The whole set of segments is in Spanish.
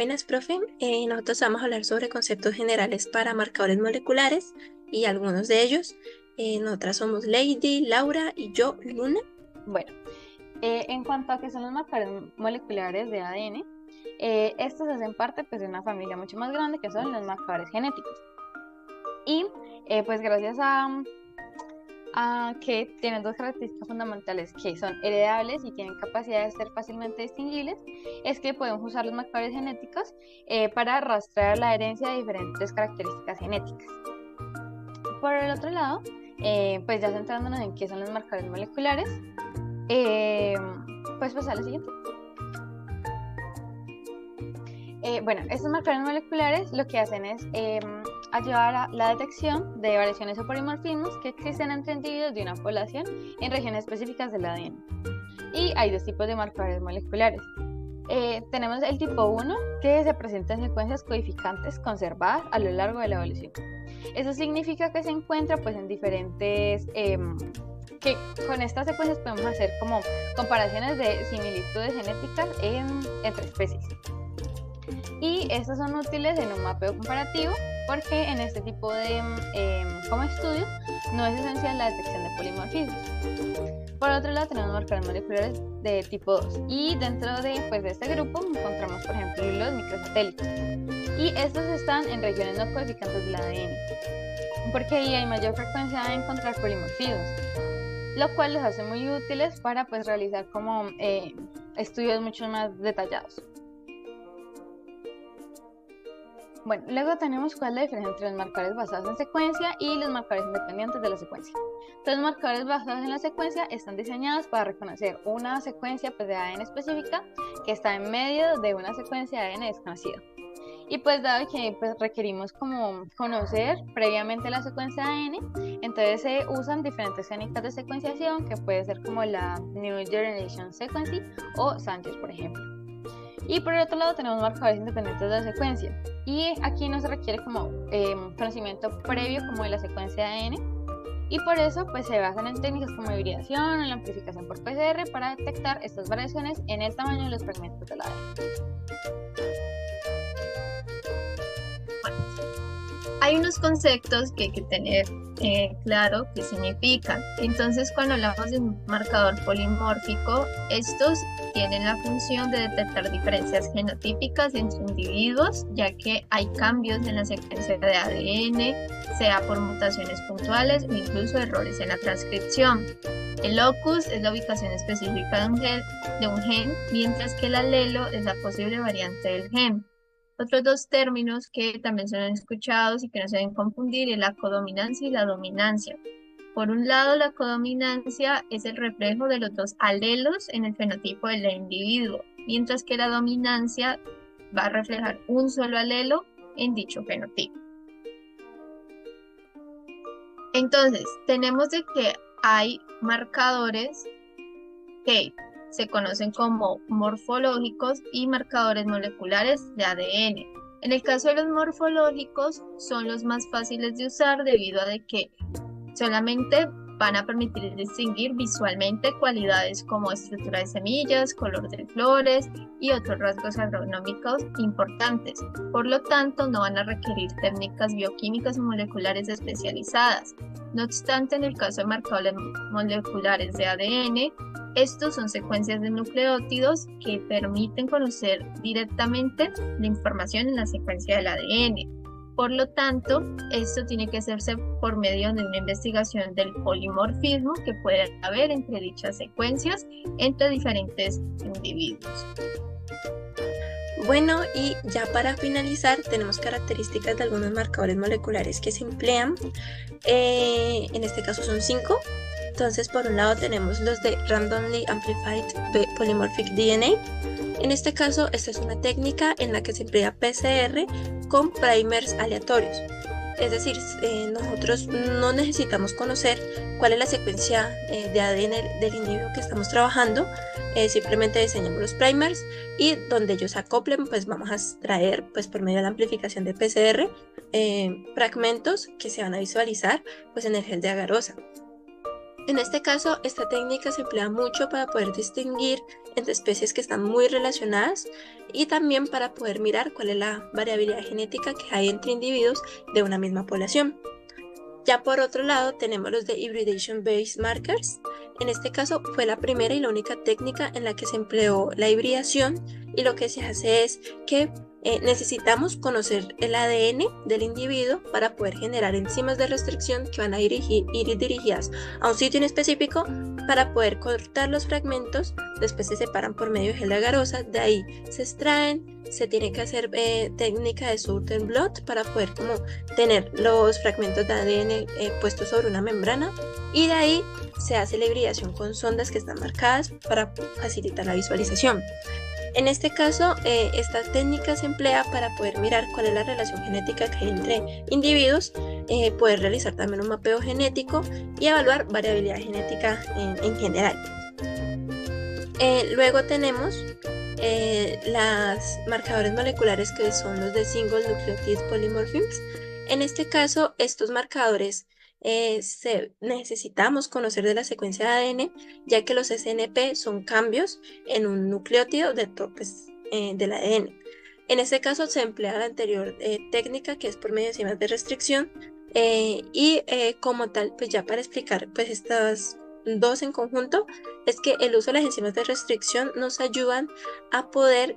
Buenas, profe. Nosotros vamos a hablar sobre conceptos generales para marcadores moleculares y algunos de ellos. Nosotras somos Lady, Laura y yo, Luna. Bueno, en cuanto a qué son los marcadores moleculares de ADN, estos hacen parte pues, de una familia mucho más grande que son los marcadores genéticos. Y pues gracias a que tienen dos características fundamentales que son heredables y tienen capacidad de ser fácilmente distinguibles, es que podemos usar los marcadores genéticos para rastrear la herencia de diferentes características genéticas. Por el otro lado, pues ya centrándonos en qué son los marcadores moleculares, pues pasar a la siguiente. Bueno, estos marcadores moleculares lo que hacen es ayudar a la detección de variaciones o polimorfismos que existen entre individuos de una población en regiones específicas del ADN. Y hay dos tipos de marcadores moleculares. Tenemos el tipo 1, que se presenta en secuencias codificantes conservadas a lo largo de la evolución. Eso significa que se encuentra pues, en diferentes... que con estas secuencias podemos hacer como comparaciones de similitudes genéticas entre especies. Y estas son útiles en un mapeo comparativo porque en este tipo de como estudio no es esencial la detección de polimorfismos. Por otro lado tenemos marcadores moleculares de tipo 2 y dentro de, pues, de este grupo encontramos por ejemplo los microsatélites y estos están en regiones no codificantes del ADN porque ahí hay mayor frecuencia de encontrar polimorfismos, lo cual los hace muy útiles para pues, realizar como estudios mucho más detallados. Bueno, luego tenemos cuál es la diferencia entre los marcadores basados en secuencia y los marcadores independientes de la secuencia. Entonces, los marcadores basados en la secuencia están diseñados para reconocer una secuencia pues, de ADN específica que está en medio de una secuencia de ADN desconocida. Y pues dado que pues, requerimos como conocer previamente la secuencia de ADN, entonces se usan diferentes técnicas de secuenciación que puede ser como la New Generation Sequencing o Sanger, por ejemplo. Y por el otro lado tenemos marcadores independientes de la secuencia. Y aquí no se requiere como conocimiento previo como de la secuencia de ADN. Y por eso pues se basan en técnicas como hibridación o la amplificación por PCR para detectar estas variaciones en el tamaño de los fragmentos del ADN. Hay unos conceptos que hay que tener claro qué significan. Entonces, cuando hablamos de un marcador polimórfico, estos tienen la función de detectar diferencias genotípicas entre individuos, ya que hay cambios en la secuencia de ADN, sea por mutaciones puntuales o incluso errores en la transcripción. El locus es la ubicación específica de un gen, mientras que el alelo es la posible variante del gen. Otros dos términos que también son escuchados y que no se deben confundir es la codominancia y la dominancia. Por un lado, la codominancia es el reflejo de los dos alelos en el fenotipo del individuo, mientras que la dominancia va a reflejar un solo alelo en dicho fenotipo. Entonces, tenemos de que hay marcadores que se conocen como morfológicos y marcadores moleculares de ADN. En el caso de los morfológicos, son los más fáciles de usar debido a que solamente van a permitir distinguir visualmente cualidades como estructura de semillas, color de flores y otros rasgos agronómicos importantes. Por lo tanto, no van a requerir técnicas bioquímicas o moleculares especializadas. No obstante, en el caso de marcadores moleculares de ADN, estos son secuencias de nucleótidos que permiten conocer directamente la información en la secuencia del ADN. Por lo tanto, esto tiene que hacerse por medio de una investigación del polimorfismo que puede haber entre dichas secuencias entre diferentes individuos. Bueno, y ya para finalizar, tenemos características de algunos marcadores moleculares que se emplean. En este caso son 5. Entonces, por un lado tenemos los de Randomly Amplified Polymorphic DNA. En este caso, esta es una técnica en la que se emplea PCR con primers aleatorios. Es decir, nosotros no necesitamos conocer cuál es la secuencia de ADN del individuo que estamos trabajando. Simplemente diseñamos los primers y donde ellos acoplen, pues vamos a extraer, pues por medio de la amplificación de PCR, fragmentos que se van a visualizar pues en el gel de agarosa. En este caso, esta técnica se emplea mucho para poder distinguir entre especies que están muy relacionadas y también para poder mirar cuál es la variabilidad genética que hay entre individuos de una misma población. Ya por otro lado tenemos los de Hybridation Based Markers. En este caso fue la primera y la única técnica en la que se empleó la hibridación, y lo que se hace es que necesitamos conocer el ADN del individuo para poder generar enzimas de restricción que van a ir dirigidas a un sitio en específico para poder cortar los fragmentos. Después se separan por medio de gel agarosa, de ahí se extraen, se tiene que hacer técnica de Southern blot para poder como tener los fragmentos de ADN puestos sobre una membrana, y de ahí se hace la hibridación con sondas que están marcadas para facilitar la visualización. En este caso, esta técnica se emplea para poder mirar cuál es la relación genética que hay entre individuos, poder realizar también un mapeo genético y evaluar variabilidad genética en general. Luego tenemos los marcadores moleculares, que son los de Single Nucleotide Polymorphisms. En este caso, estos marcadores necesitamos conocer de la secuencia de ADN, ya que los SNP son cambios en un nucleótido del ADN. En este caso se emplea la anterior técnica, que es por medio de enzimas de restricción, y como tal, pues ya para explicar pues estas dos en conjunto, es que el uso de las enzimas de restricción nos ayudan a poder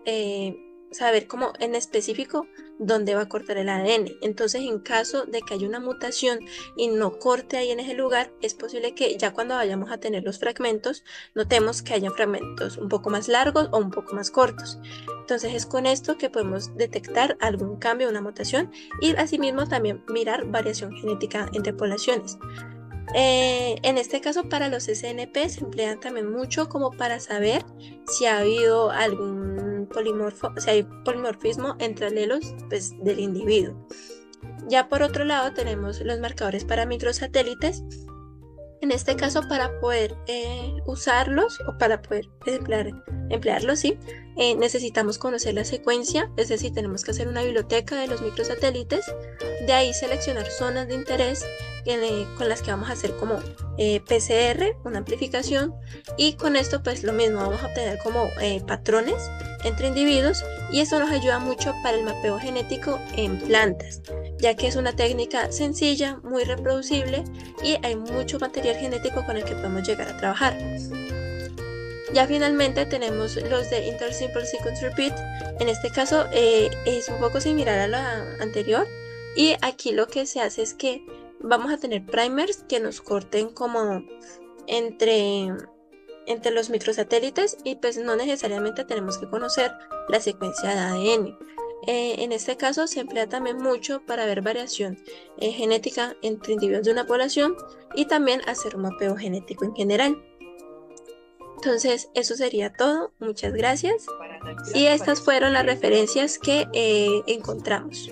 saber cómo en específico dónde va a cortar el ADN. Entonces, en caso de que haya una mutación y no corte ahí en ese lugar, es posible que ya cuando vayamos a tener los fragmentos, notemos que hayan fragmentos un poco más largos o un poco más cortos. Entonces, es con esto que podemos detectar algún cambio, una mutación, y asimismo también mirar variación genética entre poblaciones. En este caso, para los SNP se emplean también mucho como para saber si ha habido algún si hay polimorfismo entre alelos pues, del individuo. Ya por otro lado tenemos los marcadores para microsatélites. En este caso, para poder usarlos o para poder emplearlos, ¿sí? Necesitamos conocer la secuencia, es decir, tenemos que hacer una biblioteca de los microsatélites, de ahí seleccionar zonas de interés con las que vamos a hacer como PCR, una amplificación, y con esto pues lo mismo, vamos a obtener como patrones entre individuos, y eso nos ayuda mucho para el mapeo genético en plantas, ya que es una técnica sencilla, muy reproducible y hay mucho material genético con el que podemos llegar a trabajar. Ya finalmente tenemos los de Intersimple Sequence Repeat. En este caso es un poco similar a la anterior, y aquí lo que se hace es que vamos a tener primers que nos corten como entre los microsatélites, y pues no necesariamente tenemos que conocer la secuencia de ADN. En este caso se emplea también mucho para ver variación genética entre individuos de una población y también hacer un mapeo genético en general. Entonces eso sería todo, muchas gracias, y estas fueron las referencias que encontramos.